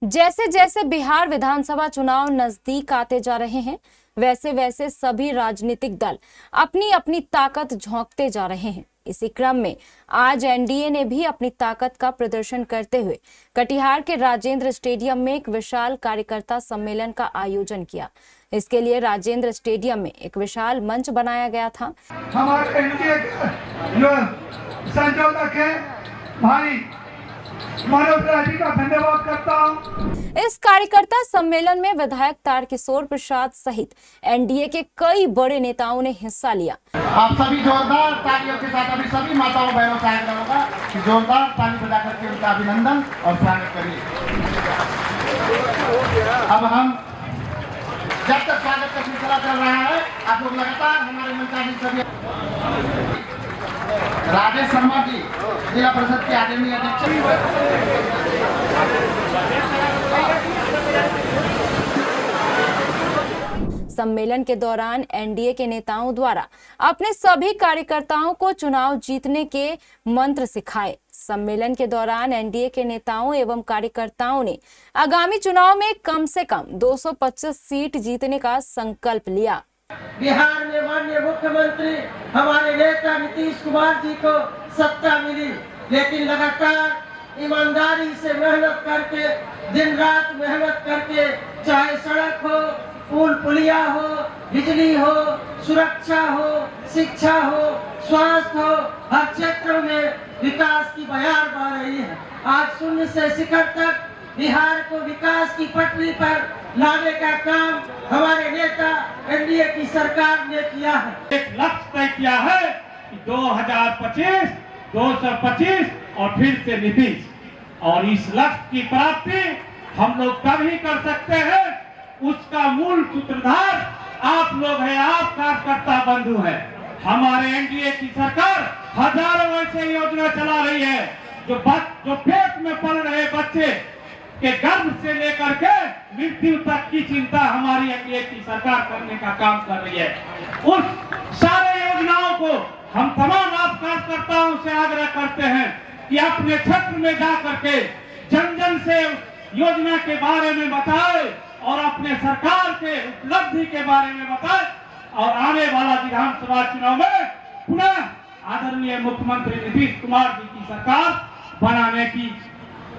जैसे जैसे बिहार विधानसभा चुनाव नजदीक आते जा रहे हैं, वैसे वैसे सभी राजनीतिक दल अपनी अपनी ताकत झोंकते जा रहे हैं। इसी क्रम में आज एनडीए ने भी अपनी ताकत का प्रदर्शन करते हुए कटिहार के राजेंद्र स्टेडियम में एक विशाल कार्यकर्ता सम्मेलन का आयोजन किया। इसके लिए राजेंद्र स्टेडियम में एक विशाल मंच बनाया गया था। हमारे एनडीए जो संयोजक है भाई मनोज जी का धन्यवाद करता हूँ। इस कार्यकर्ता सम्मेलन में विधायक तारकिशोर प्रसाद सहित एनडीए के कई बड़े नेताओं ने हिस्सा लिया। आप सभी जोरदार तालियों के साथ अभी सभी माताओं बहनों से आग्रह होगा कि जोरदार ताली बजा करके उनका अभिनंदन और स्वागत करिए। अब हम जब तक स्वागत का सिलसिला चल रहा है, आप लोग लगातार हमारे मंचाधीश सभी राजेश शर्मा जी जिला परिषद के आदरणीय अध्यक्ष, सम्मेलन के दौरान एनडीए के नेताओं द्वारा अपने सभी कार्यकर्ताओं को चुनाव जीतने के मंत्र सिखाए। सम्मेलन के दौरान एनडीए के नेताओं एवं कार्यकर्ताओं ने आगामी चुनाव में कम से कम 225 सीट जीतने का संकल्प लिया। बिहार में माननीय मुख्यमंत्री हमारे नेता नीतीश कुमार जी को सत्ता मिली, लेकिन लगातार ईमानदारी से मेहनत करके, दिन रात मेहनत करके, चाहे सड़क हो, पुल पुलिया हो, बिजली हो, सुरक्षा हो, शिक्षा हो, स्वास्थ्य हो, हर क्षेत्र में विकास की बयार बह रही है। आज शून्य से शिखर तक बिहार को विकास की पटरी पर लाने का काम हमारे नेता एनडीए की सरकार ने किया है। एक लक्ष्य तय किया है कि 2025, 225 और फिर से नीतीश, और इस लक्ष्य की प्राप्ति हम लोग तभी कर सकते हैं, उसका मूल सूत्रधार आप लोग हैं, आप कार्यकर्ता बंधु हैं। हमारे एनडीए की सरकार हजारों ऐसे योजना चला रही है जो पेट में पल रहे बच्चे के गर्भ से लेकर के मृत्यु तक की चिंता हमारी एनडीए की सरकार करने का काम कर रही है। उस सारे योजनाओं को हम तमाम आप कार्यकर्ताओं से आग्रह करते हैं कि अपने क्षेत्र में जा करके जन जन से योजना के बारे में बताएं और अपने सरकार के उपलब्धि के बारे में बताएं, और आने वाला विधानसभा चुनाव में पुनः आदरणीय मुख्यमंत्री नीतीश कुमार जी की सरकार बनाने की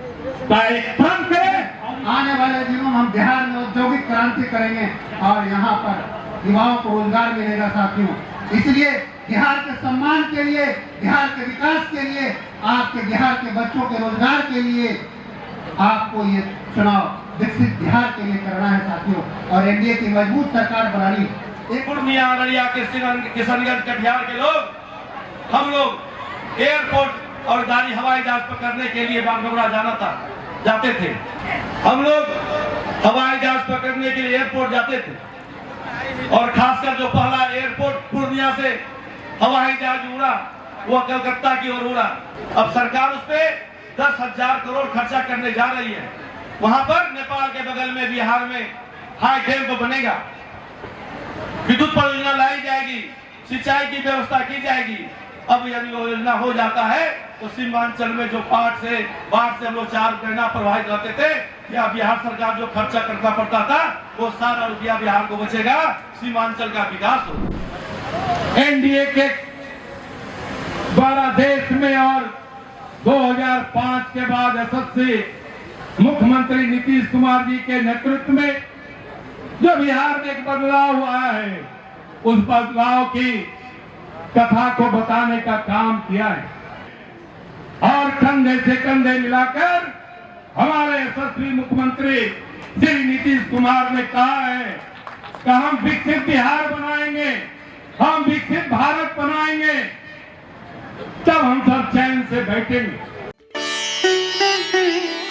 एक प्रण करें। आने वाले दिनों में हम बिहार में औद्योगिक क्रांति करेंगे और यहाँ पर युवाओं को रोजगार मिलेगा साथियों। इसलिए बिहार के सम्मान के लिए, बिहार के विकास के लिए, आपके बिहार के बच्चों के रोजगार के लिए आपको ये चुनाव विकसित बिहार के लिए करना है साथियों, और एनडीए की मजबूत सरकार बनानी। पूर्णिया, अररिया, किशनगंज के बिहार के लोग, हम लोग एयरपोर्ट और गाड़ी हवाई जहाज पकड़ने के लिए बागडोगरा जाते थे। हम लोग हवाई जहाज पकड़ने के लिए एयरपोर्ट जाते थे, और खासकर जो पहला एयरपोर्ट पूर्णिया से हवाई जहाज उड़ा वो कलकत्ता की ओर उड़ा। अब सरकार उस पे 10,000 करोड़ खर्चा करने जा रही है। वहां पर नेपाल के बगल में बिहार में हाई डैम बनेगा, विद्युत परियोजना लाई जाएगी, सिंचाई की व्यवस्था की जाएगी। अब यदि योजना हो जाता है तो सीमांचल में जो बाढ़ से हम लोग 4 महीना प्रभावित रहते थे, या बिहार सरकार जो खर्चा करना पड़ता था वो सारा रुपया बिहार को बचेगा, सीमांचल का विकास होगा। एनडीए के द्वारा देश में और 2005 के बाद यशस्वी मुख्यमंत्री नीतीश कुमार जी के नेतृत्व में जो बिहार में एक बदलाव हुआ है, उस बदलाव की कथा को बताने का काम किया है, और कंधे से कंधे मिलाकर हमारे यशस्वी मुख्यमंत्री श्री नीतीश कुमार ने कहा है कि हम विकसित बिहार बनाएंगे, हम विकसित भारत बनाएंगे, तब हम सब चैन से बैठेंगे।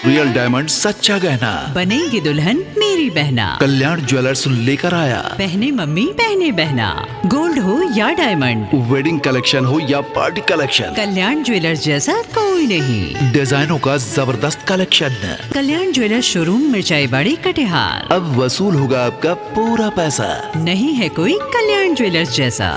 रियल डायमंड सच्चा गहना, बनेगी दुल्हन मेरी बहना। कल्याण ज्वेलर्स लेकर आया। पहने मम्मी पहने बहना, गोल्ड हो या डायमंड, वेडिंग कलेक्शन हो या पार्टी कलेक्शन, कल्याण ज्वेलर्स जैसा कोई नहीं। डिजाइनों का जबरदस्त कलेक्शन। कल्याण ज्वेलर्स शोरूम मिर्चाई बाड़ी कटिहार। अब वसूल होगा आपका पूरा पैसा। नहीं है कोई कल्याण ज्वेलर्स जैसा।